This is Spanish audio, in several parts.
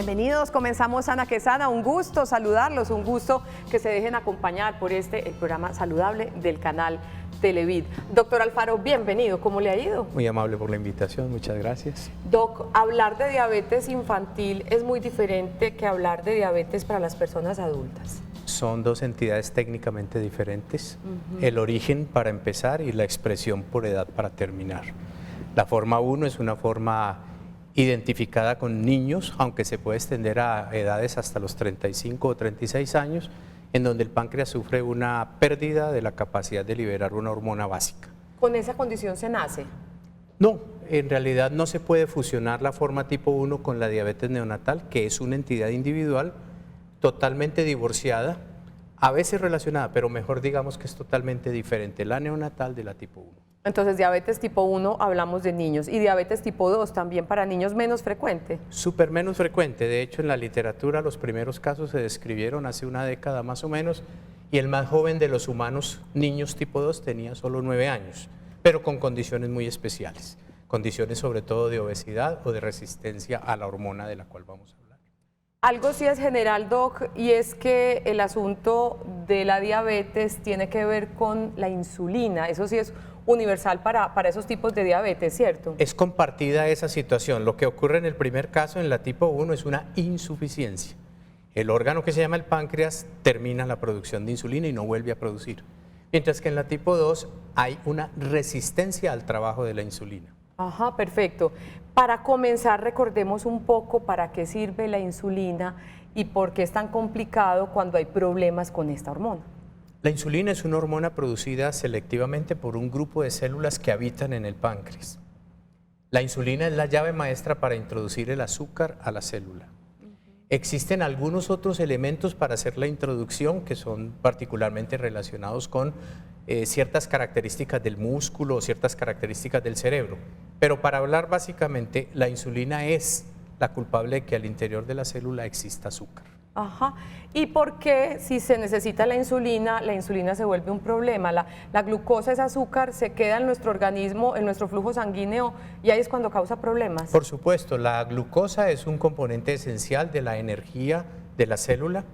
Bienvenidos, comenzamos Sana que Sana, un gusto saludarlos, un gusto que se dejen acompañar por el programa saludable del canal Televid. Doctor Alfaro, bienvenido, ¿cómo le ha ido? Muy amable por la invitación, muchas gracias. Doc, hablar de diabetes infantil es muy diferente que hablar de diabetes para las personas adultas. Son dos entidades técnicamente diferentes, el origen para empezar y la expresión por edad para terminar. La forma 1 es una forma identificada con niños, aunque se puede extender a edades hasta los 35 o 36 años, en donde el páncreas sufre una pérdida de la capacidad de liberar una hormona básica. ¿Con esa condición se nace? No, en realidad no se puede fusionar la forma tipo 1 con la diabetes neonatal, que es una entidad individual totalmente divorciada, a veces relacionada, pero mejor digamos que es totalmente diferente, la neonatal de la tipo 1. Entonces, diabetes tipo 1 hablamos de niños y diabetes tipo 2 también para niños menos frecuente. Súper menos frecuente, de hecho en la literatura los primeros casos se describieron hace una década más o menos y el más joven de los humanos niños tipo 2 tenía solo 9 años, pero con condiciones muy especiales, condiciones sobre todo de obesidad o de resistencia a la hormona de la cual vamos a hablar. Algo sí es general, Doc, y es que el asunto de la diabetes tiene que ver con la insulina, eso sí es universal para esos tipos de diabetes, ¿cierto? Es compartida esa situación. Lo que ocurre en el primer caso, en la tipo 1, es una insuficiencia. El órgano que se llama el páncreas termina la producción de insulina y no vuelve a producir. Mientras que en la tipo 2 hay una resistencia al trabajo de la insulina. Ajá, perfecto. Para comenzar, recordemos un poco para qué sirve la insulina y por qué es tan complicado cuando hay problemas con esta hormona. La insulina es una hormona producida selectivamente por un grupo de células que habitan en el páncreas. La insulina es la llave maestra para introducir el azúcar a la célula. Existen algunos otros elementos para hacer la introducción que son particularmente relacionados con ciertas características del músculo o ciertas características del cerebro. Pero para hablar básicamente, la insulina es la culpable de que al interior de la célula exista azúcar. Ajá. ¿Y por qué si se necesita la insulina se vuelve un problema? La glucosa, ese azúcar, se queda en nuestro organismo, en nuestro flujo sanguíneo y ahí es cuando causa problemas. Por supuesto, la glucosa es un componente esencial de la energía de la célula.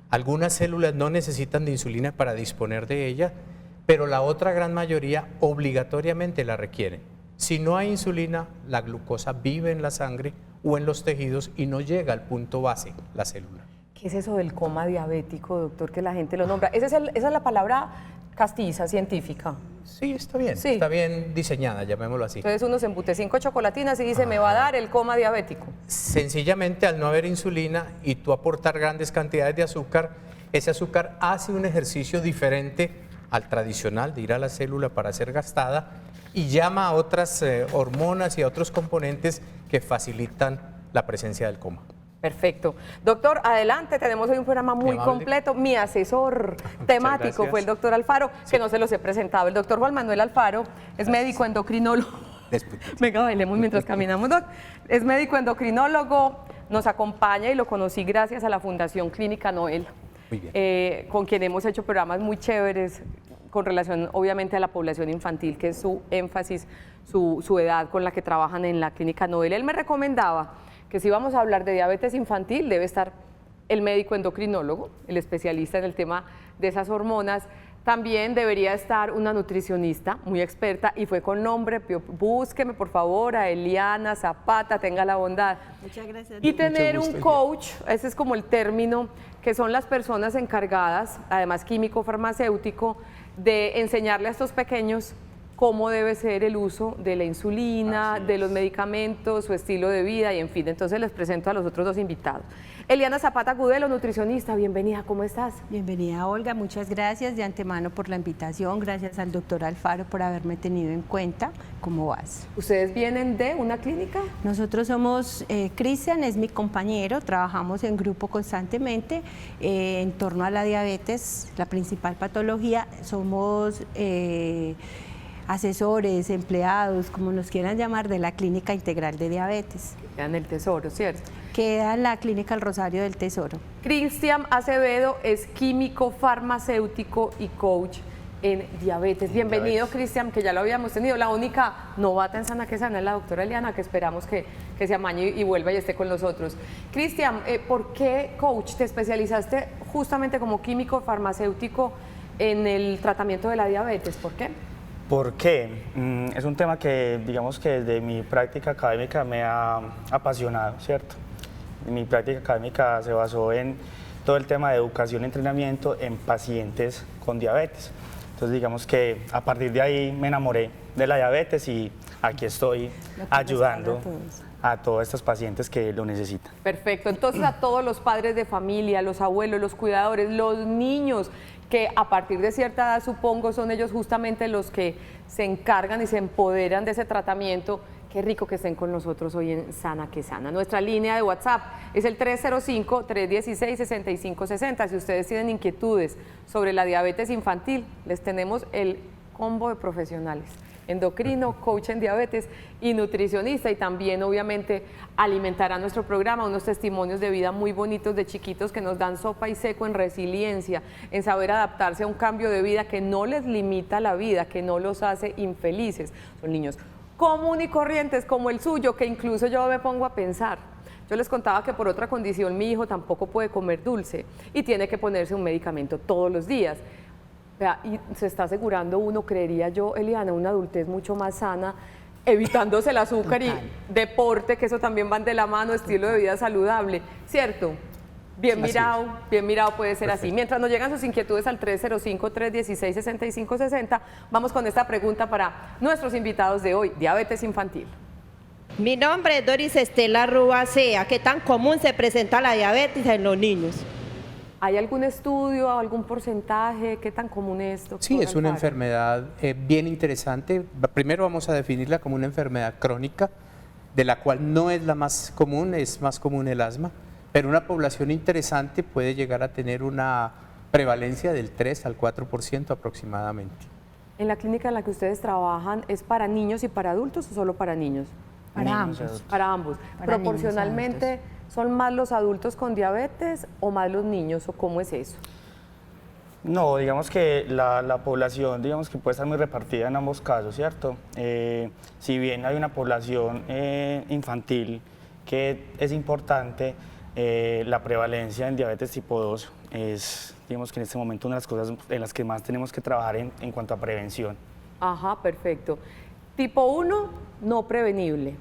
Algunas células no necesitan de insulina para disponer de ella, pero la otra gran mayoría obligatoriamente la requieren. Si no hay insulina, la glucosa vive en la sangre o en los tejidos y no llega al punto base, la célula. ¿Qué es eso del coma diabético, doctor, que la gente lo nombra? Esa es la palabra castiza, científica. Sí, está bien, sí. Está bien diseñada, llamémoslo así. Entonces uno se embute 5 chocolatinas y dice, me va a dar el coma diabético. Sencillamente, al no haber insulina y tú aportar grandes cantidades de azúcar, ese azúcar hace un ejercicio diferente al tradicional de ir a la célula para ser gastada y llama a otras hormonas y a otros componentes que facilitan la presencia del coma. Perfecto. Doctor, adelante, tenemos hoy un programa muy completo. Mi asesor temático fue el doctor Alfaro, que no se los he presentado. El doctor Juan Manuel Alfaro es médico endocrinólogo. Venga, bailemos mientras caminamos, doc. Es médico endocrinólogo, nos acompaña y lo conocí gracias a la Fundación Clínica Noel, con quien hemos hecho programas muy chéveres con relación obviamente a la población infantil, que es su énfasis, su edad con la que trabajan en la Clínica Noel. Él me recomendaba que si vamos a hablar de diabetes infantil debe estar el médico endocrinólogo, el especialista en el tema de esas hormonas. También debería estar una nutricionista muy experta y fue con nombre, búsqueme por favor a Eliana Zapata, tenga la bondad. Muchas gracias. Y tener un coach, ese es como el término, que son las personas encargadas, además químico farmacéutico, de enseñarle a estos pequeños cómo debe ser el uso de la insulina, de los medicamentos, su estilo de vida y en fin. Entonces les presento a los otros dos invitados. Eliana Zapata Gudelo, nutricionista, bienvenida, ¿cómo estás? Bienvenida, Olga, muchas gracias de antemano por la invitación, gracias al doctor Alfaro por haberme tenido en cuenta. ¿Cómo vas? ¿Ustedes vienen de una clínica? Nosotros somos, Cristian es mi compañero, trabajamos en grupo constantemente en torno a la diabetes, la principal patología, somos asesores, empleados, como nos quieran llamar, de la Clínica Integral de Diabetes. Queda en el Tesoro, ¿cierto? Queda en la Clínica El Rosario del Tesoro. Cristian Acevedo es químico farmacéutico y coach en diabetes. Bienvenido, Cristian, que ya lo habíamos tenido. La única novata en Sana que Sana es la doctora Eliana, que esperamos que se amañe y vuelva y esté con nosotros. Cristian, ¿por qué, coach, te especializaste justamente como químico farmacéutico en el tratamiento de la diabetes? ¿Por qué? ¿Por qué? Es un tema que, digamos que desde mi práctica académica me ha apasionado, ¿cierto? Mi práctica académica se basó en todo el tema de educación y entrenamiento en pacientes con diabetes. Entonces, digamos que a partir de ahí me enamoré de la diabetes y aquí estoy ayudando a todos estos pacientes que lo necesitan. Perfecto. Entonces, a todos los padres de familia, los abuelos, los cuidadores, los niños, que a partir de cierta edad, supongo, son ellos justamente los que se encargan y se empoderan de ese tratamiento. Qué rico que estén con nosotros hoy en Sana que Sana. Nuestra línea de WhatsApp es el 305-316-6560. Si ustedes tienen inquietudes sobre la diabetes infantil, les tenemos el combo de profesionales: endocrino, coach en diabetes y nutricionista, y también obviamente alimentará nuestro programa unos testimonios de vida muy bonitos de chiquitos que nos dan sopa y seco en resiliencia, en saber adaptarse a un cambio de vida que no les limita la vida, que no los hace infelices. Son niños común y corrientes como el suyo, que incluso yo me pongo a pensar. Yo les contaba que por otra condición mi hijo tampoco puede comer dulce y tiene que ponerse un medicamento todos los días. Y se está asegurando uno, creería yo, Eliana, una adultez mucho más sana, evitándose el azúcar y deporte, que eso también van de la mano, estilo de vida saludable, ¿cierto? Bien mirado puede ser así. Mientras nos llegan sus inquietudes al 305-316-6560, vamos con esta pregunta para nuestros invitados de hoy: diabetes infantil. Mi nombre es Doris Estela Rubacea. ¿Qué tan común se presenta la diabetes en los niños? ¿Hay algún estudio, algún porcentaje? ¿Qué tan común es, doctor Sí, es una Alfaro? enfermedad bien interesante. Primero vamos a definirla como una enfermedad crónica, de la cual no es la más común, es más común el asma, pero una población interesante puede llegar a tener una prevalencia del 3 al 4% aproximadamente. ¿En la clínica en la que ustedes trabajan es para niños y para adultos o solo para niños? Para Niños y ambos. Para ambos. Para ¿Proporcionalmente son más los adultos con diabetes o más los niños, o cómo es eso? No, digamos que la población, digamos que puede estar muy repartida en ambos casos, ¿cierto? Si bien hay una población infantil que es importante, la prevalencia en diabetes tipo 2 es, digamos que en este momento, una de las cosas en las que más tenemos que trabajar en cuanto a prevención. Ajá, perfecto. Tipo 1, no prevenible.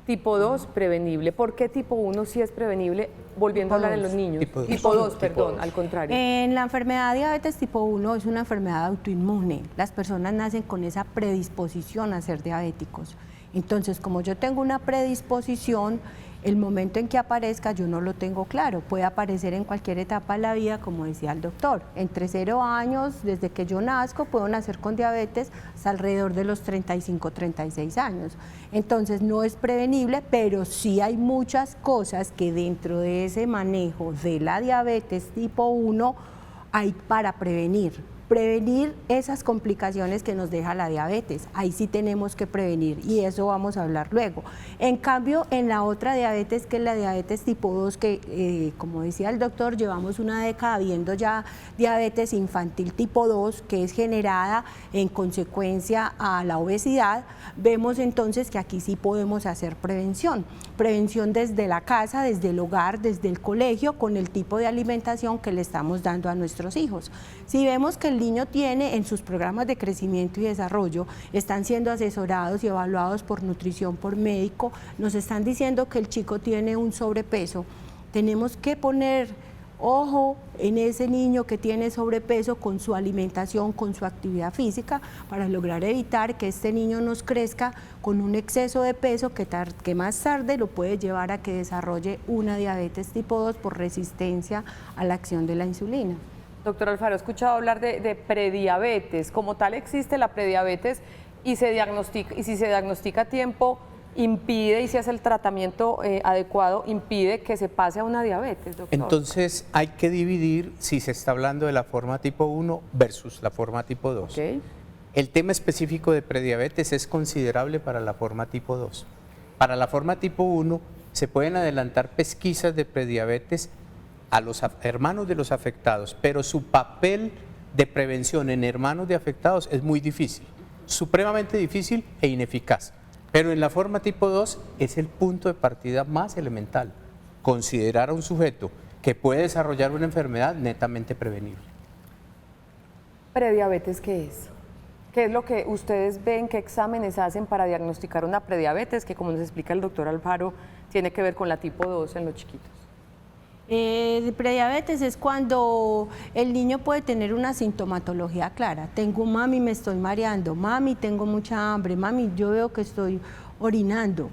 Tipo 2, prevenible. ¿Por qué tipo 1 sí es prevenible? Volviendo a hablar de los niños. Tipo 2, perdón, al contrario. En la enfermedad de diabetes tipo 1 es una enfermedad autoinmune. Las personas nacen con esa predisposición a ser diabéticos. Entonces, como yo tengo una predisposición, el momento en que aparezca yo no lo tengo claro. Puede aparecer en cualquier etapa de la vida, como decía el doctor. Entre 0 años, desde que yo nazco, puedo nacer con diabetes hasta alrededor de los 35, 36 años. Entonces no es prevenible, pero sí hay muchas cosas que dentro de ese manejo de la diabetes tipo 1 hay para prevenir esas complicaciones que nos deja la diabetes. Ahí sí tenemos que prevenir y eso vamos a hablar luego. En cambio, en la otra diabetes, que es la diabetes tipo 2, que como decía el doctor, llevamos una década viendo ya diabetes infantil tipo 2, que es generada en consecuencia a la obesidad. Vemos entonces que aquí sí podemos hacer prevención desde la casa, desde el hogar, desde el colegio, con el tipo de alimentación que le estamos dando a nuestros hijos. Si vemos que el niño tiene en sus programas de crecimiento y desarrollo, están siendo asesorados y evaluados por nutrición, por médico, nos están diciendo que el chico tiene un sobrepeso, tenemos que poner ojo en ese niño que tiene sobrepeso con su alimentación, con su actividad física, para lograr evitar que este niño nos crezca con un exceso de peso que más tarde lo puede llevar a que desarrolle una diabetes tipo 2 por resistencia a la acción de la insulina. Doctor Alfaro, he escuchado hablar de prediabetes. Como tal, existe la prediabetes y si se diagnostica a tiempo, impide, y si hace el tratamiento adecuado, impide que se pase a una diabetes, doctor. Entonces hay que dividir si se está hablando de la forma tipo 1 versus la forma tipo 2. Okay. El tema específico de prediabetes es considerable para la forma tipo 2. Para la forma tipo 1 se pueden adelantar pesquisas de prediabetes a los hermanos de los afectados, pero su papel de prevención en hermanos de afectados es muy difícil, supremamente difícil e ineficaz. Pero en la forma tipo 2 es el punto de partida más elemental, considerar a un sujeto que puede desarrollar una enfermedad netamente prevenible. ¿Prediabetes qué es? ¿Qué es lo que ustedes ven, qué exámenes hacen para diagnosticar una prediabetes, que como nos explica el doctor Alfaro, tiene que ver con la tipo 2 en los chiquitos? Prediabetes es cuando el niño puede tener una sintomatología clara. Tengo mami, me estoy mareando, mami, tengo mucha hambre, mami, yo veo que estoy orinando,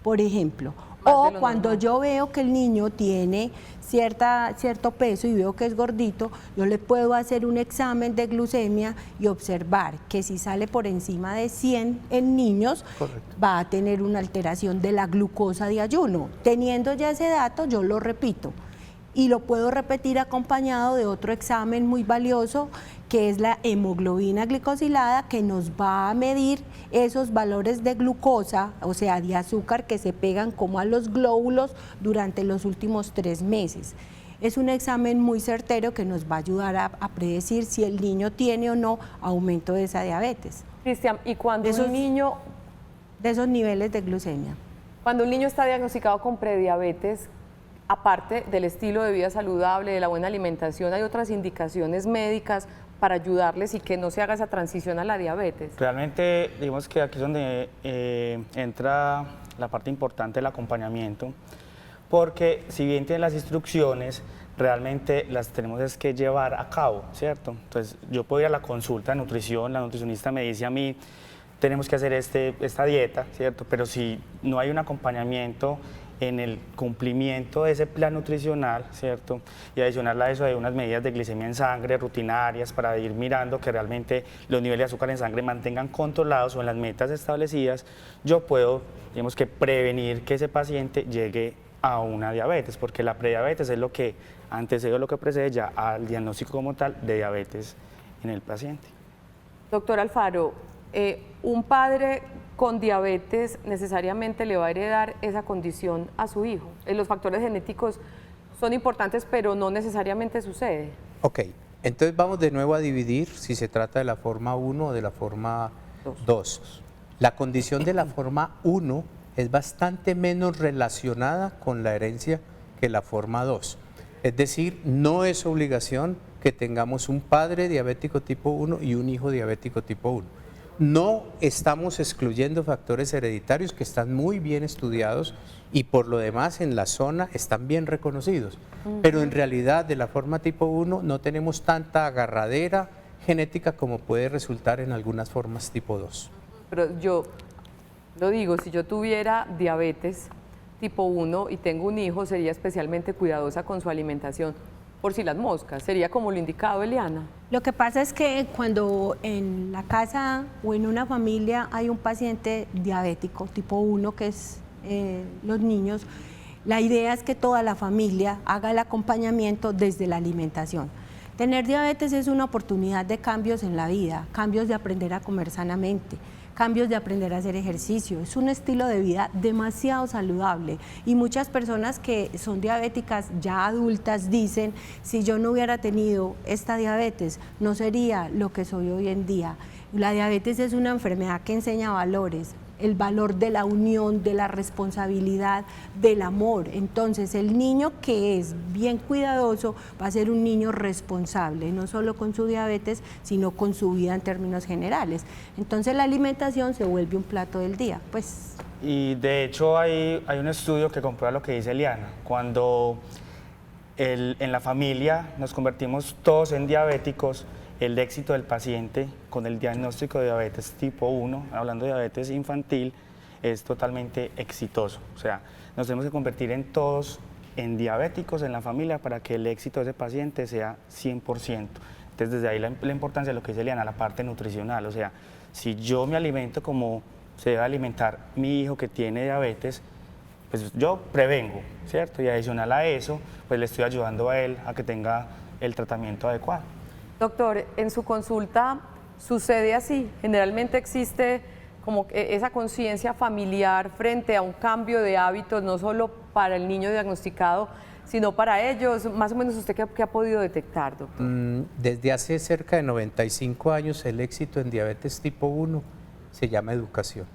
por ejemplo. O cuando yo veo que el niño tiene cierto peso y veo que es gordito, yo le puedo hacer un examen de glucemia y observar que si sale por encima de 100 en niños, correcto, va a tener una alteración de la glucosa de ayuno. Teniendo ya ese dato, yo lo repito. Y lo puedo repetir acompañado de otro examen muy valioso, que es la hemoglobina glicosilada, que nos va a medir esos valores de glucosa, o sea, de azúcar que se pegan como a los glóbulos durante los últimos 3 meses. Es un examen muy certero que nos va a ayudar a predecir si el niño tiene o no aumento de esa diabetes. Cristian, ¿y cuando un niño... De esos niveles de glucemia. Cuando un niño está diagnosticado con prediabetes, aparte del estilo de vida saludable, de la buena alimentación, ¿hay otras indicaciones médicas para ayudarles y que no se haga esa transición a la diabetes? Realmente, digamos que aquí es donde entra la parte importante del acompañamiento, porque si bien tienen las instrucciones, realmente las tenemos es que llevar a cabo, ¿cierto? Entonces, yo puedo ir a la consulta de nutrición, la nutricionista me dice a mí, tenemos que hacer esta dieta, ¿cierto? Pero si no hay un acompañamiento en el cumplimiento de ese plan nutricional, ¿cierto? Y adicional a eso hay unas medidas de glicemia en sangre rutinarias para ir mirando que realmente los niveles de azúcar en sangre mantengan controlados o en las metas establecidas, yo puedo, digamos que prevenir que ese paciente llegue a una diabetes, porque la prediabetes es lo que antecede o lo que precede ya al diagnóstico como tal de diabetes en el paciente. Doctor Alfaro, un padre con diabetes necesariamente le va a heredar esa condición a su hijo. Los factores genéticos son importantes, pero no necesariamente sucede. Ok, entonces vamos de nuevo a dividir si se trata de la forma 1 o de la forma 2. La condición de la forma 1 es bastante menos relacionada con la herencia que la forma 2. Es decir, no es obligación que tengamos un padre diabético tipo 1 y un hijo diabético tipo 1. No estamos excluyendo factores hereditarios que están muy bien estudiados y por lo demás en la zona están bien reconocidos, pero en realidad de la forma tipo 1 no tenemos tanta agarradera genética como puede resultar en algunas formas tipo 2. Pero yo lo digo, si yo tuviera diabetes tipo 1 y tengo un hijo, sería especialmente cuidadosa con su alimentación, por si las moscas, sería como lo indicado, Eliana. Lo que pasa es que cuando en la casa o en una familia hay un paciente diabético tipo 1, que es los niños, la idea es que toda la familia haga el acompañamiento desde la alimentación. Tener diabetes es una oportunidad de cambios en la vida, cambios de aprender a comer sanamente, cambios de aprender a hacer ejercicio. Es un estilo de vida demasiado saludable y muchas personas que son diabéticas ya adultas dicen, si yo no hubiera tenido esta diabetes, no sería lo que soy hoy en día. La diabetes es una enfermedad que enseña valores, el valor de la unión, de la responsabilidad, del amor. Entonces, el niño que es bien cuidadoso va a ser un niño responsable, no solo con su diabetes, sino con su vida en términos generales. Entonces, la alimentación se vuelve un plato del día. Pues. Y de hecho hay un estudio que comprueba lo que dice Eliana. Cuando en la familia nos convertimos todos en diabéticos, el éxito del paciente con el diagnóstico de diabetes tipo 1, hablando de diabetes infantil, es totalmente exitoso. O sea, nos tenemos que convertir en todos en diabéticos en la familia para que el éxito de ese paciente sea 100%. Entonces, desde ahí la importancia de lo que dice Eliana, la parte nutricional. O sea, si yo me alimento como se debe alimentar mi hijo que tiene diabetes, pues yo prevengo, ¿cierto? Y adicional a eso, pues le estoy ayudando a él a que tenga el tratamiento adecuado. Doctor, en su consulta sucede así, generalmente existe como esa conciencia familiar frente a un cambio de hábitos, no solo para el niño diagnosticado, sino para ellos. Más o menos, ¿usted qué ha podido detectar, doctor? Desde hace cerca de 95 años el éxito en diabetes tipo 1 se llama educación.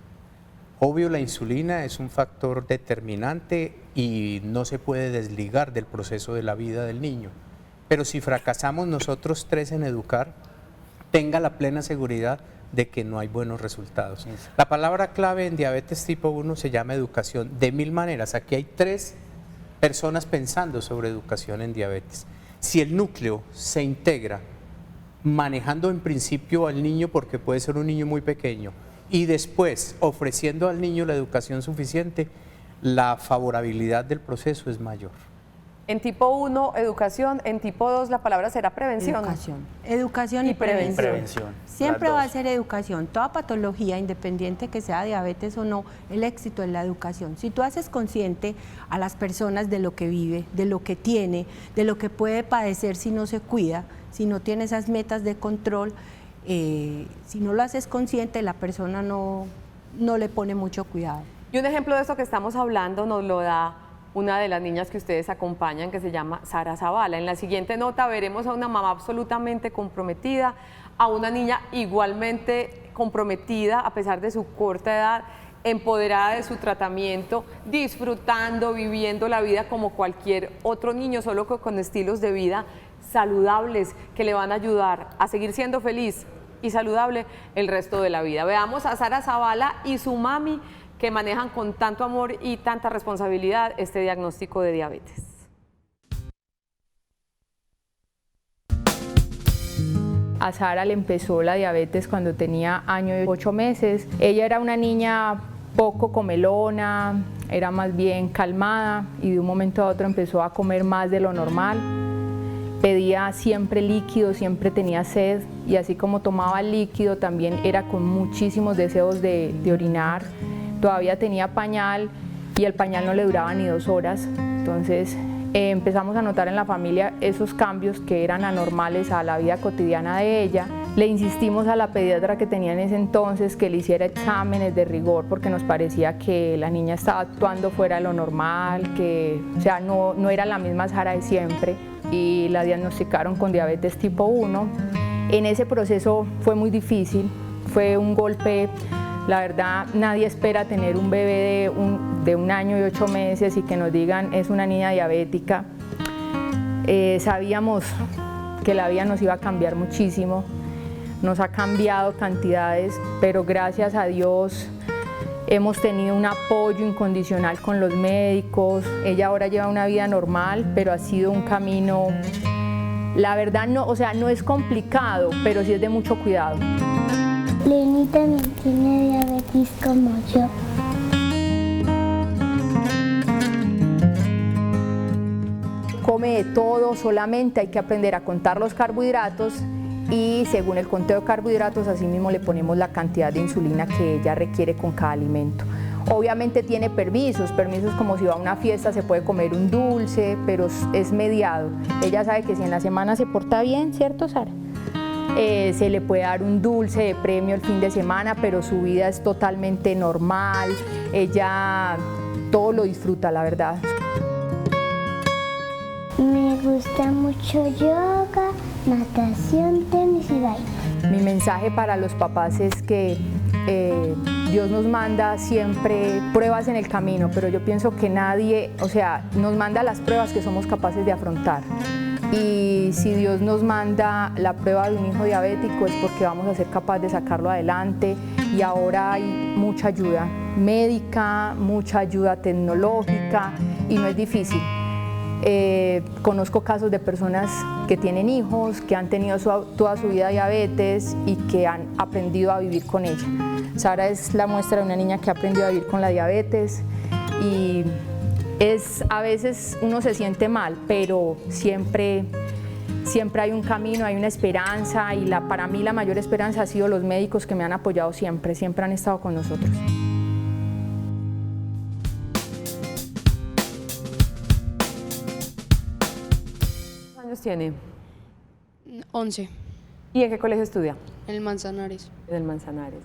Obvio, la insulina es un factor determinante y no se puede desligar del proceso de la vida del niño. Pero si fracasamos nosotros tres en educar, tenga la plena seguridad de que no hay buenos resultados. La palabra clave en diabetes tipo 1 se llama educación, de mil maneras. Aquí hay 3 personas pensando sobre educación en diabetes. Si el núcleo se integra manejando en principio al niño, porque puede ser un niño muy pequeño, y después ofreciendo al niño la educación suficiente, la favorabilidad del proceso es mayor. En tipo 1, educación. En tipo 2, la palabra será prevención. Educación y prevención. Siempre las va a dos. ser educación. Toda patología, independiente que sea diabetes o no, el éxito es la educación. Si tú haces consciente a las personas de lo que vive, de lo que tiene, de lo que puede padecer si no se cuida, si no tiene esas metas de control, si no lo haces consciente, la persona no le pone mucho cuidado. Y un ejemplo de esto que estamos hablando nos lo da una de las niñas que ustedes acompañan, que se llama Sara Zavala. En la siguiente nota veremos a una mamá absolutamente comprometida, a una niña igualmente comprometida a pesar de su corta edad, empoderada de su tratamiento, disfrutando, viviendo la vida como cualquier otro niño, solo que con estilos de vida saludables que le van a ayudar a seguir siendo feliz y saludable el resto de la vida. Veamos a Sara Zavala y su mami, que manejan con tanto amor y tanta responsabilidad este diagnóstico de diabetes. A Sara le empezó la diabetes cuando tenía año y 8 meses. Ella era una niña poco comelona, era más bien calmada y de un momento a otro empezó a comer más de lo normal. Pedía siempre líquido, siempre tenía sed y así como tomaba líquido también era con muchísimos deseos de orinar. Todavía tenía pañal y el pañal no le duraba ni 2 horas. Entonces empezamos a notar en la familia esos cambios que eran anormales a la vida cotidiana de ella. Le insistimos a la pediatra que tenía en ese entonces que le hiciera exámenes de rigor porque nos parecía que la niña estaba actuando fuera de lo normal, que o sea, no era la misma Sara de siempre, y la diagnosticaron con diabetes tipo 1. En ese proceso fue muy difícil, fue un golpe. La verdad, nadie espera tener un bebé de 1 año y 8 meses y que nos digan es una niña diabética. Sabíamos que la vida nos iba a cambiar muchísimo, nos ha cambiado cantidades, pero gracias a Dios hemos tenido un apoyo incondicional con los médicos. Ella ahora lleva una vida normal, pero ha sido un camino, la verdad, no es complicado, pero sí es de mucho cuidado. Lenny también tiene diabetes como yo. Come de todo, solamente hay que aprender a contar los carbohidratos y según el conteo de carbohidratos, así mismo le ponemos la cantidad de insulina que ella requiere con cada alimento. Obviamente tiene permisos como si va a una fiesta se puede comer un dulce, pero es mediado. Ella sabe que si en la semana se porta bien, ¿cierto, Sara? Se le puede dar un dulce de premio el fin de semana, pero su vida es totalmente normal, ella todo lo disfruta, la verdad. Me gusta mucho yoga, natación, tenis y baile. Mi mensaje para los papás es que Dios nos manda siempre pruebas en el camino, pero yo pienso que nadie, nos manda las pruebas que somos capaces de afrontar. Y si Dios nos manda la prueba de un hijo diabético es porque vamos a ser capaces de sacarlo adelante y ahora hay mucha ayuda médica, mucha ayuda tecnológica y no es difícil. Conozco casos de personas que tienen hijos, que han tenido toda su vida diabetes y que han aprendido a vivir con ella. Sara es la muestra de una niña que ha aprendido a vivir con la diabetes y a veces uno se siente mal, pero siempre hay un camino, hay una esperanza y para mí la mayor esperanza ha sido los médicos que me han apoyado siempre han estado con nosotros. ¿Cuántos años tiene? 11, ¿Y en qué colegio estudia? en el Manzanares. En el Manzanares.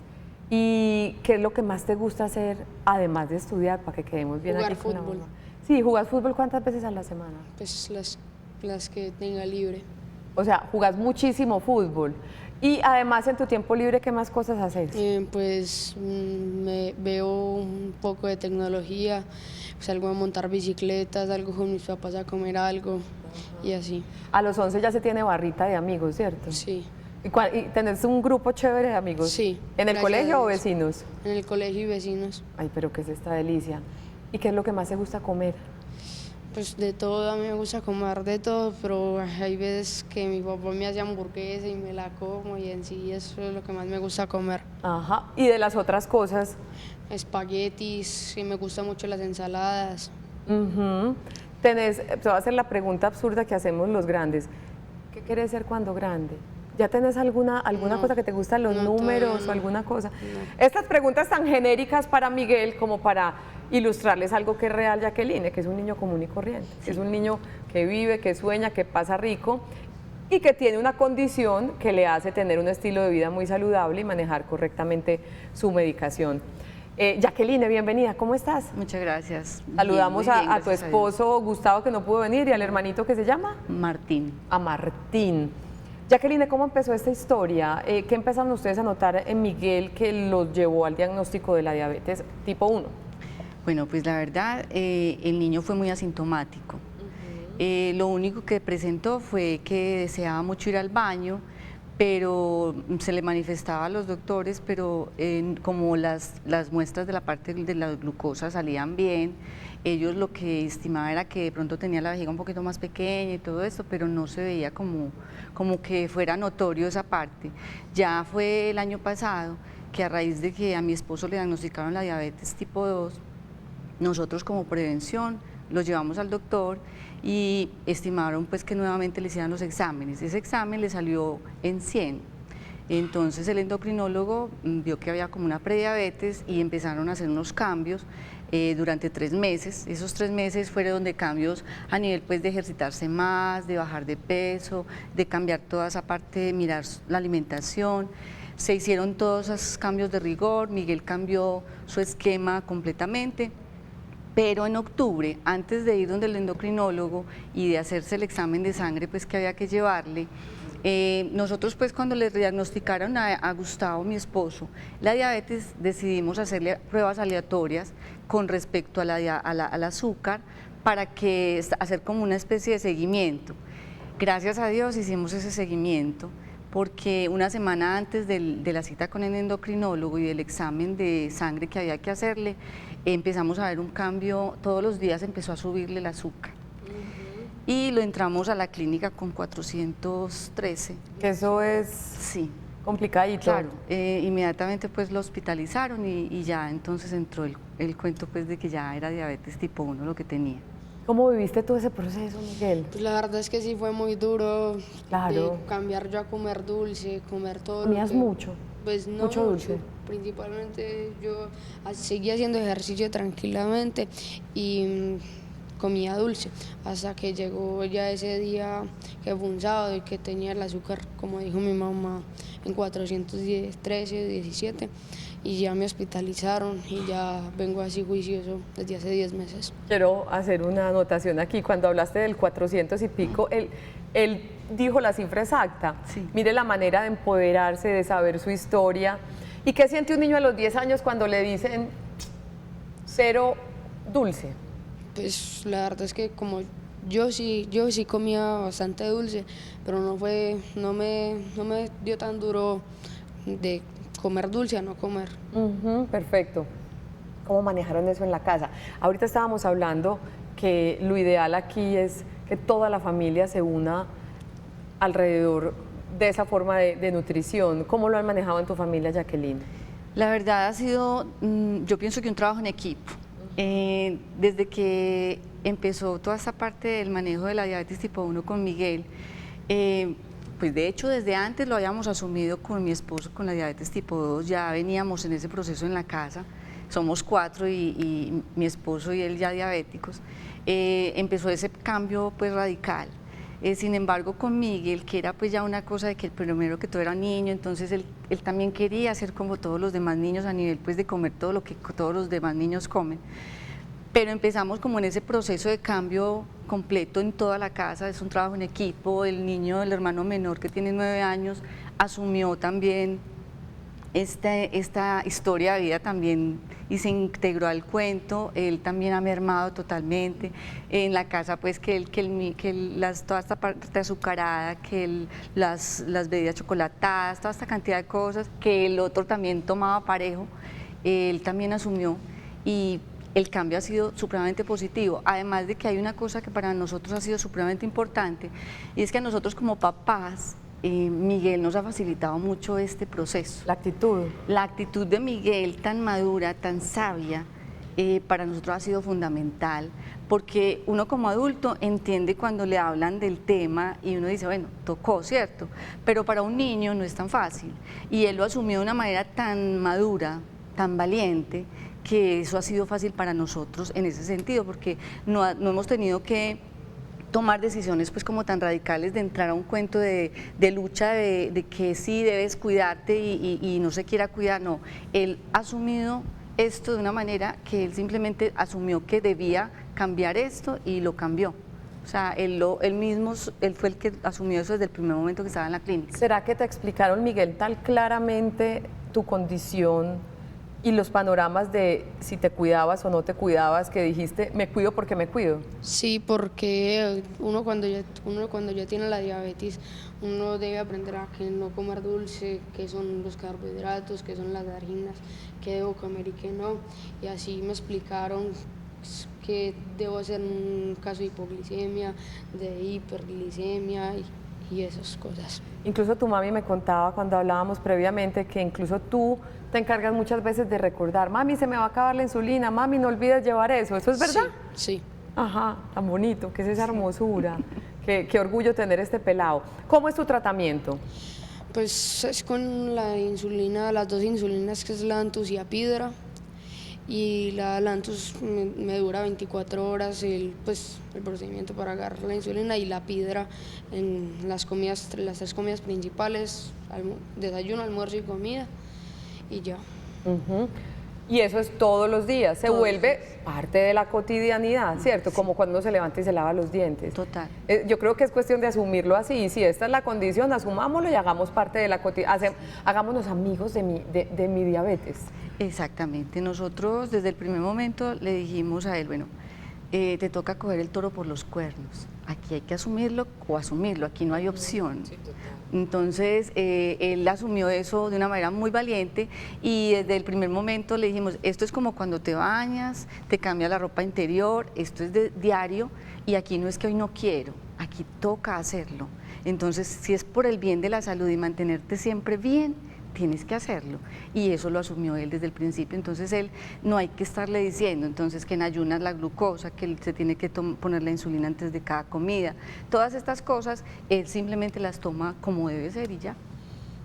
¿Y qué es lo que más te gusta hacer, además de estudiar, para que quedemos bien Jugar aquí con la fútbol. mamá? Sí, ¿jugás fútbol cuántas veces a la semana? Pues las que tenga libre. O sea, jugás muchísimo fútbol. Y además, en tu tiempo libre, ¿qué más cosas haces? Pues me veo un poco de tecnología, salgo a montar bicicletas, salgo con mis papás a comer algo y así. A los 11 ya se tiene barrita de amigos, ¿cierto? Sí, ¿Y tenés un grupo chévere de amigos? sí. ¿En el gracias colegio a o Dios. vecinos? En el colegio y vecinos. Ay, pero qué es esta delicia. ¿Y qué es lo que más te gusta comer? Pues de todo, a mí me gusta comer de todo, pero hay veces que mi papá me hace hamburguesa y me la como y en sí eso es lo que más me gusta comer. Ajá. ¿Y de las otras cosas? Espaguetis, y me gustan mucho las ensaladas. Ujú. Te voy a hacer la pregunta absurda que hacemos los grandes. ¿Qué quieres ser cuando grande? ¿Ya tenés alguna No, cosa que te gustan los no, números todavía o no. alguna cosa? Estas preguntas tan genéricas para Miguel como para ilustrarles algo que es real, Jacqueline, que es un niño común y corriente, que es un niño que vive, que sueña, que pasa rico y que tiene una condición que le hace tener un estilo de vida muy saludable y manejar correctamente su medicación. Jacqueline, bienvenida, ¿cómo estás? Muchas gracias. Saludamos Bien, muy bien, a tu gracias Dios. esposo Gustavo, que no pudo venir, y al hermanito que se llama Martín. a Martín. Jacqueline, ¿cómo empezó esta historia? ¿Qué empezaron ustedes a notar en Miguel que los llevó al diagnóstico de la diabetes tipo 1? Bueno, pues la verdad, el niño fue muy asintomático. Lo único que presentó fue que deseaba mucho ir al baño, pero se le manifestaba a los doctores, pero como las muestras de la parte de la glucosa salían bien, ellos lo que estimaban era que de pronto tenía la vejiga un poquito más pequeña y todo esto, pero no se veía como que fuera notorio esa parte. Ya fue el año pasado que a raíz de que a mi esposo le diagnosticaron la diabetes tipo 2, nosotros como prevención lo llevamos al doctor y estimaron pues que nuevamente le hicieran los exámenes. Ese examen le salió en 100. Entonces el endocrinólogo vio que había como una prediabetes y empezaron a hacer unos cambios durante 3 meses. Esos 3 meses fueron de cambios a nivel pues de ejercitarse más, de bajar de peso, de cambiar toda esa parte de mirar la alimentación. Se hicieron todos esos cambios de rigor, Miguel cambió su esquema completamente. Pero en octubre, antes de ir donde el endocrinólogo y de hacerse el examen de sangre pues, que había que llevarle, nosotros pues cuando le diagnosticaron a Gustavo, mi esposo, la diabetes, decidimos hacerle pruebas aleatorias con respecto al azúcar para hacer como una especie de seguimiento. Gracias a Dios hicimos ese seguimiento, porque una semana antes de la cita con el endocrinólogo y del examen de sangre que había que hacerle, empezamos a ver un cambio, todos los días empezó a subirle el azúcar. Y lo entramos a la clínica con 413. Que eso es Sí, complicadito. claro. Inmediatamente pues lo hospitalizaron y ya entonces entró el cuento pues de que ya era diabetes tipo 1 lo que tenía. ¿Cómo viviste todo ese proceso, Miguel? Pues la verdad es que sí fue muy duro Claro. de cambiar yo a comer dulce, comer todo. lo ¿Comías que- mucho? Pues no Mucho dulce. Principalmente yo seguía haciendo ejercicio tranquilamente y comía dulce hasta que llegó ya ese día que fue un sábado y que tenía el azúcar, como dijo mi mamá, en 413, 17 y ya me hospitalizaron y ya vengo así juicioso desde hace 10 meses. Quiero hacer una anotación aquí. Cuando hablaste del 400 y pico, él dijo la cifra exacta. Sí. Mire la manera de empoderarse, de saber su historia. ¿Y qué siente un niño a los 10 años cuando le dicen 0 dulce? Pues la verdad es que como yo sí comía bastante dulce, pero no me dio tan duro de comer dulce a no comer. Ujú, perfecto. ¿Cómo manejaron eso en la casa? Ahorita estábamos hablando que lo ideal aquí es que toda la familia se una alrededor de esa forma de nutrición. ¿Cómo lo han manejado en tu familia, Jacqueline? La verdad ha sido, yo pienso que un trabajo en equipo. Desde que empezó toda esta parte del manejo de la diabetes tipo 1 con Miguel, pues de hecho desde antes lo habíamos asumido con mi esposo con la diabetes tipo 2, ya veníamos en ese proceso en la casa, somos 4 y mi esposo y él ya diabéticos, empezó ese cambio pues radical. Sin embargo, con Miguel, que era pues ya una cosa de que primero que todo era niño, entonces él también quería ser como todos los demás niños a nivel pues de comer todo lo que todos los demás niños comen. pero empezamos como en ese proceso de cambio completo en toda la casa, es un trabajo en equipo. El niño, el hermano menor que tiene 9 años, asumió también esta historia de vida también y se integró al cuento. Él también ha mermado totalmente en la casa, pues toda esta parte azucarada, las bebidas chocolatadas, toda esta cantidad de cosas que el otro también tomaba parejo, él también asumió, y el cambio ha sido supremamente positivo. Además de que hay una cosa que para nosotros ha sido supremamente importante, y es que a nosotros como papás, Miguel nos ha facilitado mucho este proceso. La actitud. La actitud de Miguel, tan madura, tan sabia, para nosotros ha sido fundamental, porque uno como adulto entiende cuando le hablan del tema y uno dice, bueno, tocó, ¿cierto? Pero para un niño no es tan fácil, y él lo asumió de una manera tan madura, tan valiente, que eso ha sido fácil para nosotros en ese sentido, porque no hemos tenido que tomar decisiones pues como tan radicales de entrar a un cuento de lucha, de que sí debes cuidarte y no se quiera cuidar. No, él ha asumido esto de una manera que él simplemente asumió que debía cambiar esto y lo cambió. O sea, él fue el que asumió eso desde el primer momento que estaba en la clínica. ¿Será que te explicaron, Miguel, tan claramente tu condición y los panoramas de si te cuidabas o no te cuidabas, que dijiste, me cuido porque me cuido? Sí, porque uno cuando ya tiene la diabetes, uno debe aprender a que no comer dulce, qué son los carbohidratos, qué son las harinas, qué debo comer y qué no. Y así me explicaron que debo hacer un caso de hipoglicemia, de hiperglicemia y esas cosas. Incluso tu mami me contaba cuando hablábamos previamente que incluso tú te encargas muchas veces de recordar, mami, se me va a acabar la insulina, mami, no olvides llevar eso. ¿Eso es verdad? Sí. Ajá, tan bonito, que es esa hermosura. Qué orgullo tener este pelado. ¿Cómo es tu tratamiento? Pues es con la insulina, las 2 insulinas, que es Lantus y Apidra. Y la Lantus me dura 24 horas el procedimiento para agarrar la insulina, y la Apidra en las 3 comidas principales, desayuno, almuerzo y comida, y ya. Y eso es todos los días, se vuelve parte de la cotidianidad, ¿cierto? Sí. Como cuando uno se levanta y se lava los dientes. Total. Yo creo que es cuestión de asumirlo así, y si esta es la condición, asumámoslo y hagamos parte de la cotidianidad, hagámonos amigos de mi diabetes. Exactamente, nosotros desde el primer momento le dijimos a él, bueno, te toca coger el toro por los cuernos, aquí hay que asumirlo o asumirlo, aquí no hay opción. Sí, entonces él asumió eso de una manera muy valiente, y desde el primer momento le dijimos, esto es como cuando te bañas, te cambias la ropa interior, esto es de diario, y aquí no es que hoy no quiero, aquí toca hacerlo. Entonces, si es por el bien de la salud y mantenerte siempre bien, tienes que hacerlo, y eso lo asumió él desde el principio. Entonces él no hay que estarle diciendo entonces que en ayunas la glucosa, que él se tiene que poner la insulina antes de cada comida, todas estas cosas él simplemente las toma como debe ser y ya.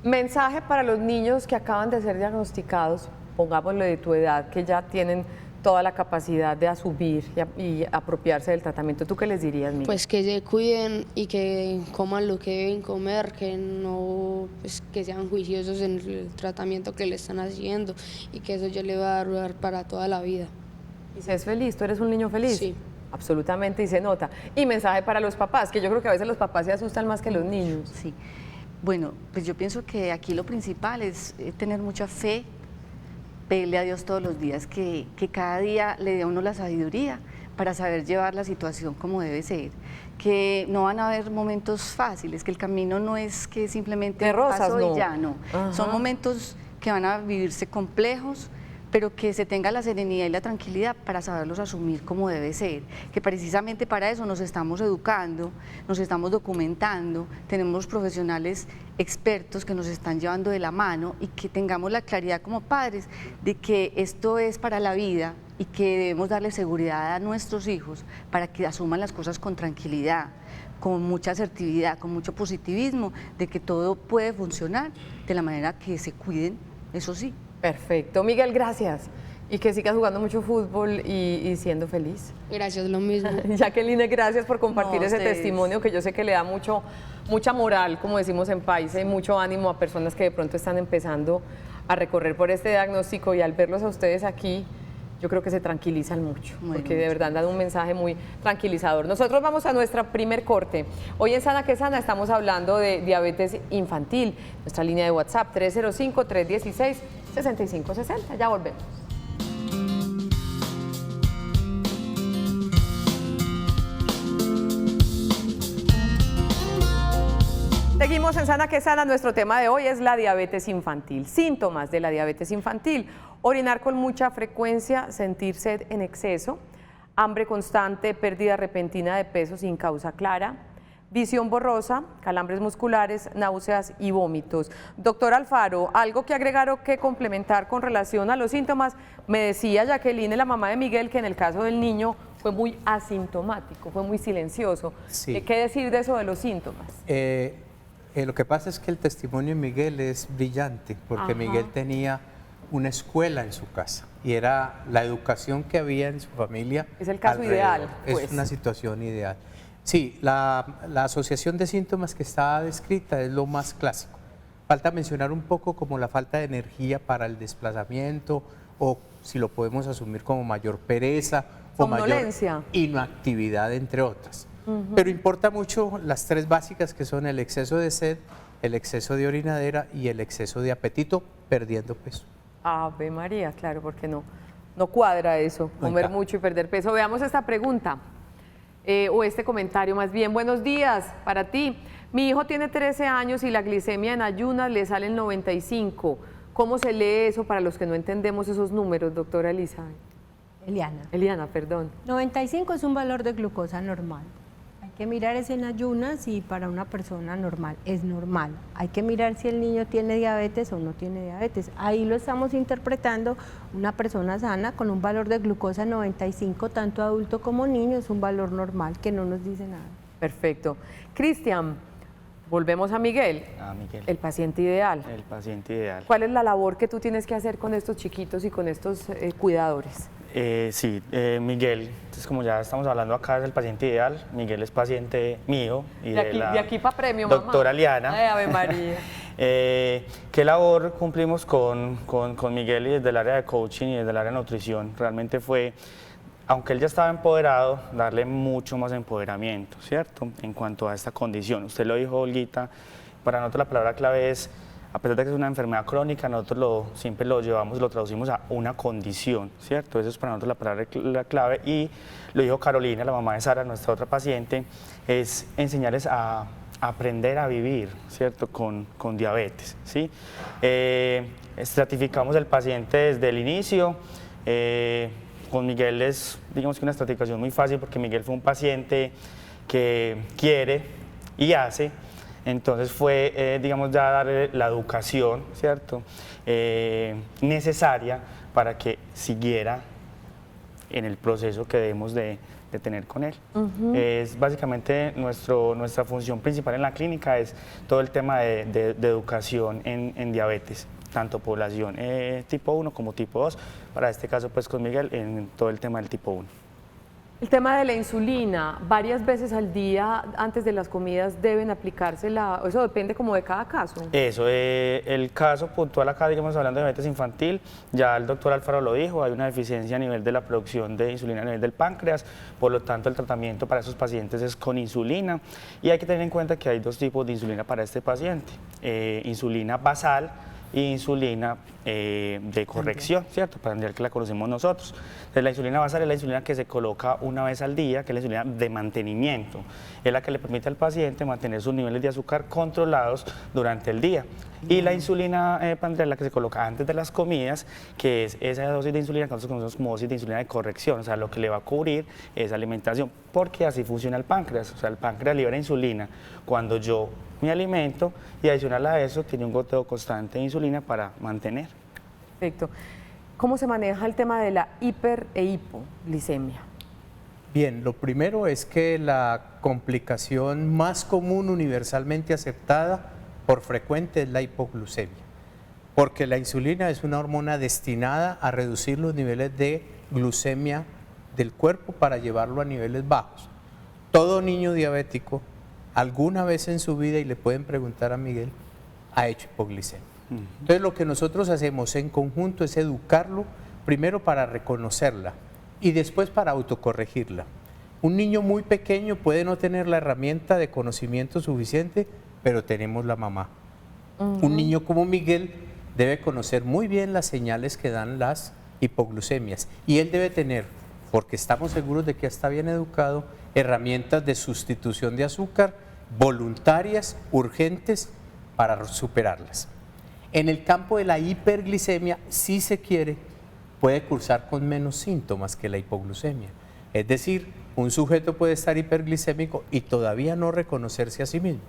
Mensaje para los niños que acaban de ser diagnosticados, pongámoslo de tu edad, que ya tienen toda la capacidad de asumir y apropiarse del tratamiento. ¿Tú qué les dirías, Miguel? Pues que se cuiden y que coman lo que deben comer, que no, pues que sean juiciosos en el tratamiento que le están haciendo, y que eso ya le va a durar para toda la vida. ¿Y se es feliz? ¿Tú eres un niño feliz? Sí. Absolutamente, y se nota. Y mensaje para los papás, que yo creo que a veces los papás se asustan más que los niños. Sí. Bueno, pues yo pienso que aquí lo principal es tener mucha fe, pedirle a Dios todos los días que cada día le dé a uno la sabiduría para saber llevar la situación como debe ser, que no van a haber momentos fáciles, que el camino no es que simplemente de rosas, paso no. Y ya no, son momentos que van a vivirse complejos, pero que se tenga la serenidad y la tranquilidad para saberlos asumir como debe ser, que precisamente para eso nos estamos educando, nos estamos documentando, tenemos profesionales expertos que nos están llevando de la mano, y que tengamos la claridad como padres de que esto es para la vida y que debemos darle seguridad a nuestros hijos para que asuman las cosas con tranquilidad, con mucha asertividad, con mucho positivismo, de que todo puede funcionar de la manera que se cuiden, eso sí. Perfecto. Miguel, gracias. Y que sigas jugando mucho fútbol y siendo feliz. Gracias, lo mismo. Jacqueline, gracias por compartir ese ustedes. testimonio, que yo sé que le da mucha moral, como decimos en Paisa, y mucho ánimo a personas que de pronto están empezando a recorrer por este diagnóstico, y al verlos a ustedes aquí, yo creo que se tranquilizan mucho, Muy porque de mucho. verdad dan un mensaje muy tranquilizador. Nosotros vamos a nuestra primer corte. Hoy en Sana que Sana estamos hablando de diabetes infantil. Nuestra línea de WhatsApp 305-316-6560. Ya volvemos. Seguimos en Sana que Sana. Nuestro tema de hoy es la diabetes infantil. Síntomas de la diabetes infantil: orinar con mucha frecuencia, sentir sed en exceso, hambre constante, pérdida repentina de peso sin causa clara, visión borrosa, calambres musculares, náuseas y vómitos. Doctor Alfaro, algo que agregar o que complementar con relación a los síntomas. Me decía Jacqueline, la mamá de Miguel, que en el caso del niño fue muy asintomático, fue muy silencioso. Sí. ¿Qué decir de eso de los síntomas? Lo que pasa es que el testimonio de Miguel es brillante, porque Ajá. Miguel tenía una escuela en su casa y era la educación que había en su familia. Es el caso alrededor. ideal, pues. Es una situación ideal. Sí, la asociación de síntomas que está descrita es lo más clásico. Falta mencionar un poco como la falta de energía para el desplazamiento, o si lo podemos asumir como mayor pereza o mayor Somnolencia. inactividad, entre otras. Pero importa mucho las tres básicas, que son el exceso de sed, el exceso de orinadera y el exceso de apetito, perdiendo peso. Ave María, claro, porque no cuadra eso, No comer encaja. mucho y perder peso. Veamos esta pregunta, o este comentario más bien. Buenos días para ti. Mi hijo tiene 13 años y la glicemia en ayunas le sale en 95. ¿Cómo se lee eso para los que no entendemos esos números, doctora Eliana, perdón. 95 es un valor de glucosa normal. Hay que mirar es en ayunas y para una persona normal es normal. Hay que mirar si el niño tiene diabetes o no tiene diabetes. Ahí lo estamos interpretando. Una persona sana con un valor de glucosa 95, tanto adulto como niño, es un valor normal que no nos dice nada. Perfecto. Cristian, volvemos a Miguel, Miguel, el paciente ideal. el paciente ideal. ¿Cuál es la labor que tú tienes que hacer con estos chiquitos y con estos cuidadores? Miguel, entonces como ya estamos hablando acá, es el paciente ideal. Miguel es paciente mío y De aquí para premio, doctora mamá. Liana. Ay, Ave María. ¿Qué labor cumplimos con Miguel y desde el área de coaching y desde el área de nutrición? Realmente fue, aunque él ya estaba empoderado, darle mucho más empoderamiento, ¿cierto? En cuanto a esta condición. Usted lo dijo, Olguita, para nosotros la palabra clave es, a pesar de que es una enfermedad crónica, nosotros siempre lo llevamos, lo traducimos a una condición, ¿cierto? Eso es para nosotros la palabra clave. Y lo dijo Carolina, la mamá de Sara, nuestra otra paciente, es enseñarles a aprender a vivir, ¿cierto? Con diabetes, ¿sí? Estratificamos el paciente desde el inicio. Con Miguel es, digamos que una estratificación muy fácil, porque Miguel fue un paciente que quiere y hace. Entonces fue, digamos, ya darle la educación, ¿cierto?, necesaria para que siguiera en el proceso que debemos de tener con él. Es básicamente nuestra función principal en la clínica, es todo el tema de educación en diabetes, tanto población tipo 1 como tipo 2, para este caso pues con Miguel en todo el tema del tipo 1. El tema de la insulina, varias veces al día antes de las comidas deben aplicársela, eso depende como de cada caso. Eso, el caso puntual acá, digamos, hablando de diabetes infantil, ya el doctor Alfaro lo dijo, hay una deficiencia a nivel de la producción de insulina a nivel del páncreas, por lo tanto el tratamiento para esos pacientes es con insulina, y hay que tener en cuenta que hay dos tipos de insulina para este paciente, insulina basal e insulina de corrección, ¿cierto? Para entender que la conocemos nosotros. Entonces, la insulina basal es la insulina que se coloca una vez al día, que es la insulina de mantenimiento. Es la que le permite al paciente mantener sus niveles de azúcar controlados durante el día. Y la insulina pandrel, la que se coloca antes de las comidas, que es esa dosis de insulina que nosotros conocemos como dosis de insulina de corrección, o sea, lo que le va a cubrir esa alimentación, porque así funciona el páncreas. O sea, el páncreas libera insulina cuando yo me alimento, y adicional a eso tiene un goteo constante de insulina para mantener. Perfecto. ¿Cómo se maneja el tema de la hiper e hipoglicemia? Bien, lo primero es que la complicación más común universalmente aceptada por frecuente es la hipoglucemia, porque la insulina es una hormona destinada a reducir los niveles de glucemia del cuerpo para llevarlo a niveles bajos. Todo niño diabético alguna vez en su vida, y le pueden preguntar a Miguel, ha hecho hipoglicemia. Entonces lo que nosotros hacemos en conjunto es educarlo primero para reconocerla y después para autocorregirla. Un niño muy pequeño puede no tener la herramienta de conocimiento suficiente, pero tenemos la mamá. Un niño como Miguel debe conocer muy bien las señales que dan las hipoglucemias y él debe tener, porque estamos seguros de que está bien educado, herramientas de sustitución de azúcar voluntarias, urgentes, para superarlas. En el campo de la hiperglicemia, si se quiere, puede cursar con menos síntomas que la hipoglucemia. Es decir, un sujeto puede estar hiperglicémico y todavía no reconocerse a sí mismo.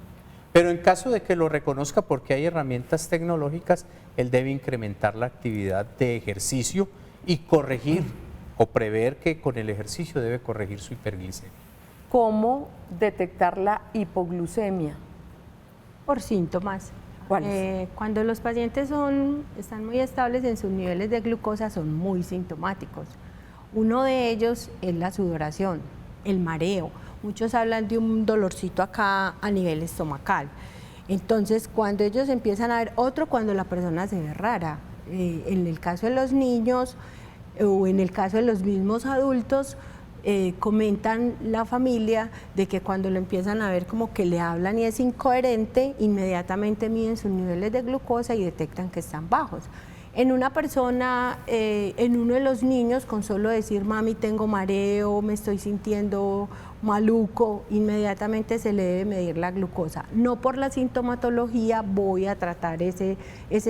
Pero en caso de que lo reconozca porque hay herramientas tecnológicas, él debe incrementar la actividad de ejercicio y corregir o prever que con el ejercicio debe corregir su hiperglicemia. ¿Cómo detectar la hipoglucemia? Por síntomas. ¿Cuáles? Cuando los pacientes están muy estables en sus niveles de glucosa, son muy sintomáticos. Uno de ellos es la sudoración, el mareo. Muchos hablan de un dolorcito acá a nivel estomacal. Entonces, cuando ellos empiezan a ver otro, cuando la persona se ve rara. En el caso de los niños o en el caso de los mismos adultos, comentan la familia de que cuando lo empiezan a ver como que le hablan y es incoherente, inmediatamente miden sus niveles de glucosa y detectan que están bajos. En una persona, en uno de los niños, con solo decir, mami, tengo mareo, me estoy sintiendo maluco, inmediatamente se le debe medir la glucosa. No por la sintomatología voy a tratar ese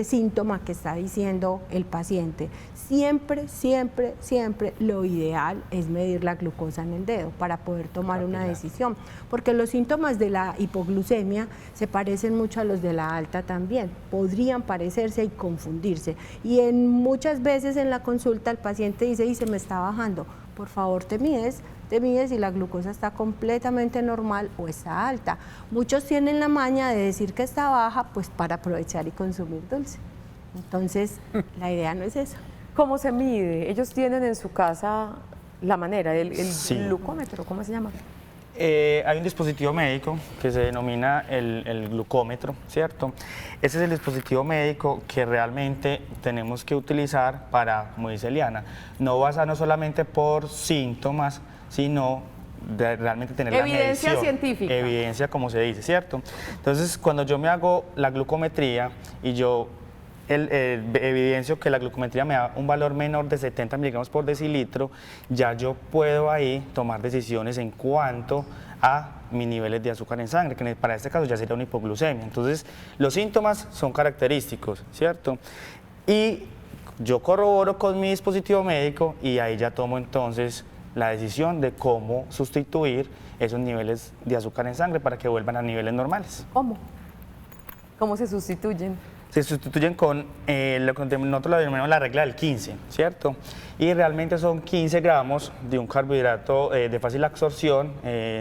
síntoma que está diciendo el paciente. Siempre, siempre, siempre lo ideal es medir la glucosa en el dedo para poder tomar una decisión, porque los síntomas de la hipoglucemia se parecen mucho a los de la alta también, podrían parecerse y confundirse. Y muchas veces en la consulta el paciente dice, y se me está bajando, por favor te mides y la glucosa está completamente normal o está alta. Muchos tienen la maña de decir que está baja, pues para aprovechar y consumir dulce. Entonces, la idea no es esa. ¿Cómo se mide? Ellos tienen en su casa la manera, el Sí. glucómetro, ¿cómo se llama? Hay un dispositivo médico que se denomina el glucómetro, ¿cierto? Ese es el dispositivo médico que realmente tenemos que utilizar para, como dice Eliana, no basarnos solamente por síntomas, sino de realmente tener Evidencia la medición. científica. Evidencia, como se dice, ¿cierto? Entonces, cuando yo me hago la glucometría y yo evidencio que la glucometría me da un valor menor de 70 miligramos por decilitro, ya yo puedo ahí tomar decisiones en cuanto a mis niveles de azúcar en sangre, que para este caso ya sería una hipoglucemia. Entonces, los síntomas son característicos, ¿cierto? Y yo corroboro con mi dispositivo médico y ahí ya tomo entonces la decisión de cómo sustituir esos niveles de azúcar en sangre para que vuelvan a niveles normales. ¿Cómo? ¿Cómo se sustituyen? Se sustituyen con lo que nosotros lo denominamos la regla del 15, ¿cierto? Y realmente son 15 gramos de un carbohidrato de fácil absorción,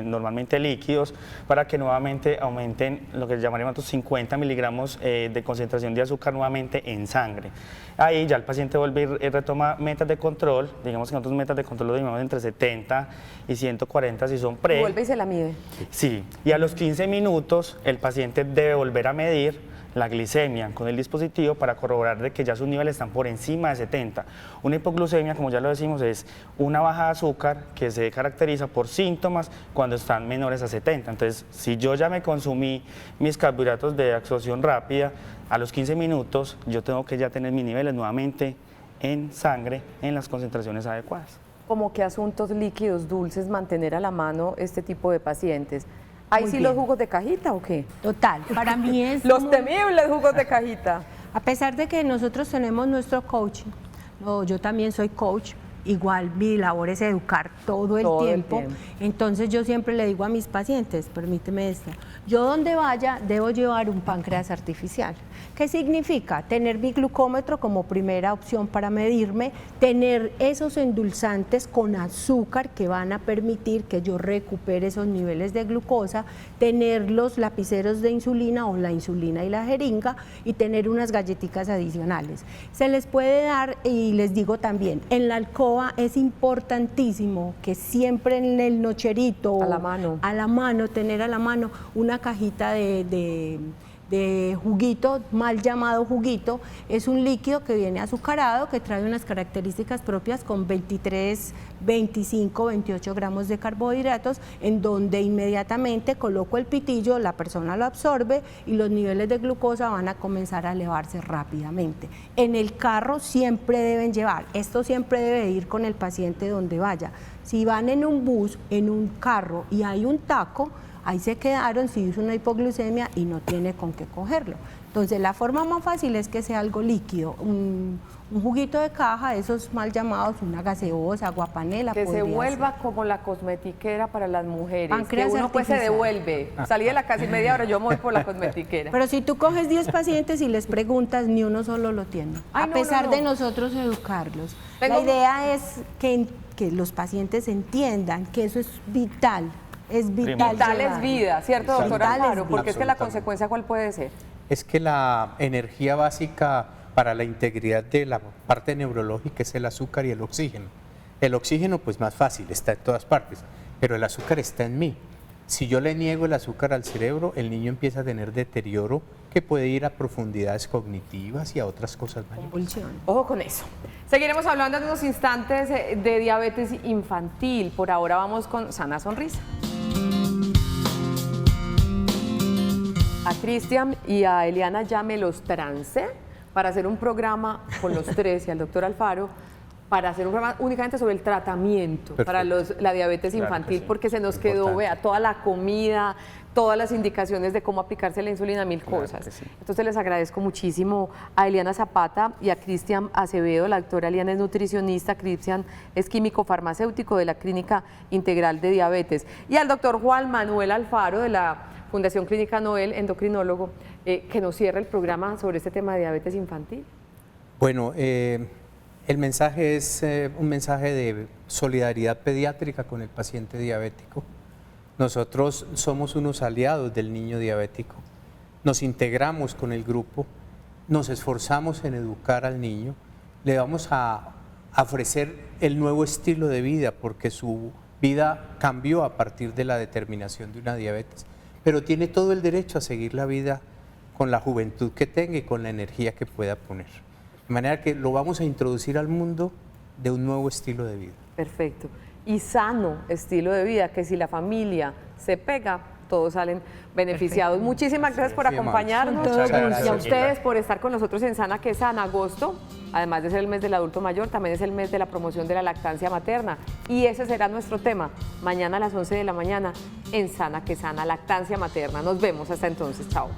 normalmente líquidos, para que nuevamente aumenten lo que llamaríamos 50 miligramos de concentración de azúcar nuevamente en sangre. Ahí ya el paciente vuelve y retoma metas de control, digamos que nosotros metas de control lo dividimos entre 70 y 140 si son pre. Vuelve y se la mide. Sí, y a los 15 minutos el paciente debe volver a medir la glicemia con el dispositivo para corroborar de que ya sus niveles están por encima de 70. Una hipoglucemia, como ya lo decimos, es una baja de azúcar que se caracteriza por síntomas cuando están menores a 70. Entonces, si yo ya me consumí mis carbohidratos de absorción rápida, a los 15 minutos yo tengo que ya tener mis niveles nuevamente en sangre en las concentraciones adecuadas. ¿Cómo qué asuntos líquidos, dulces, mantener a la mano este tipo de pacientes? ¿Hay Muy sí bien. los jugos de cajita o qué? Total, para mí es Los temibles jugos de cajita. A pesar de que nosotros tenemos nuestro coaching, yo también soy coach, igual mi labor es educar todo el tiempo. Entonces yo siempre le digo a mis pacientes, permíteme esto, yo donde vaya debo llevar un páncreas artificial. ¿Qué significa? Tener mi glucómetro como primera opción para medirme, tener esos endulzantes con azúcar que van a permitir que yo recupere esos niveles de glucosa, tener los lapiceros de insulina o la insulina y la jeringa y tener unas galletitas adicionales. Se les puede dar, y les digo también, en la alcoba es importantísimo que siempre en el nocherito a la mano tener a la mano una cajita de de juguito, mal llamado juguito. Es un líquido que viene azucarado, que trae unas características propias con 23, 25, 28 gramos de carbohidratos, en donde inmediatamente coloco el pitillo, la persona lo absorbe y los niveles de glucosa van a comenzar a elevarse rápidamente. En el carro siempre deben llevar, esto siempre debe ir con el paciente donde vaya. Si van en un bus, en un carro y hay un taco, ahí se quedaron si hizo una hipoglucemia y no tiene con qué cogerlo. Entonces la forma más fácil es que sea algo líquido, un juguito de caja, esos mal llamados, una gaseosa, aguapanela. Que se vuelva como la cosmetiquera para las mujeres, Páncreas que uno pues se artificial. devuelve. Salí de la casa y media hora, yo me voy por la cosmetiquera. Pero si tú coges 10 pacientes y les preguntas, ni uno solo lo tiene. Ay, A no, pesar no. de nosotros educarlos. Tengo- La idea es que los pacientes entiendan que eso es vital. Es vital. Vital es llevarlo. vida, ¿cierto, Vital. doctor Vital es Alfaro? vida. Porque es que la Absolutamente. consecuencia, ¿cuál puede ser? Es que la energía básica para la integridad de la parte neurológica es el azúcar y el oxígeno. El oxígeno, pues más fácil, está en todas partes, pero el azúcar está en mí. Si yo le niego el azúcar al cerebro, el niño empieza a tener deterioro que puede ir a profundidades cognitivas y a otras cosas mayores. Convulsión. Ojo con eso. Seguiremos hablando en unos instantes de diabetes infantil. Por ahora vamos con Sana Sonrisa. A Cristian y a Eliana ya me los trancé para hacer un programa con los tres y al doctor Alfaro, para hacer un programa únicamente sobre el tratamiento Perfecto. para la diabetes Claro que infantil, sí. porque se nos quedó, Importante. vea, toda la comida, todas las indicaciones de cómo aplicarse la insulina, mil Claro cosas. que sí. Entonces les agradezco muchísimo a Eliana Zapata y a Cristian Acevedo. La doctora Eliana es nutricionista, Cristian es químico farmacéutico de la Clínica Integral de Diabetes. Y al doctor Juan Manuel Alfaro de la Fundación Clínica Noel, endocrinólogo, que nos cierra el programa sobre este tema de diabetes infantil. Bueno, el mensaje es un mensaje de solidaridad pediátrica con el paciente diabético. Nosotros somos unos aliados del niño diabético. Nos integramos con el grupo, nos esforzamos en educar al niño, le vamos a ofrecer el nuevo estilo de vida porque su vida cambió a partir de la determinación de una diabetes, pero tiene todo el derecho a seguir la vida con la juventud que tenga y con la energía que pueda poner. De manera que lo vamos a introducir al mundo de un nuevo estilo de vida. Perfecto. Y sano estilo de vida, que si la familia se pega, todos salen beneficiados. Muchísimas gracias por Sí, amables. acompañarnos Muchas y a gracias. ustedes por estar con nosotros en Sana que Sana. Agosto, además de ser el mes del adulto mayor, también es el mes de la promoción de la lactancia materna. Y ese será nuestro tema mañana a las 11 de la mañana en Sana que Sana, lactancia materna. Nos vemos hasta entonces. Chao.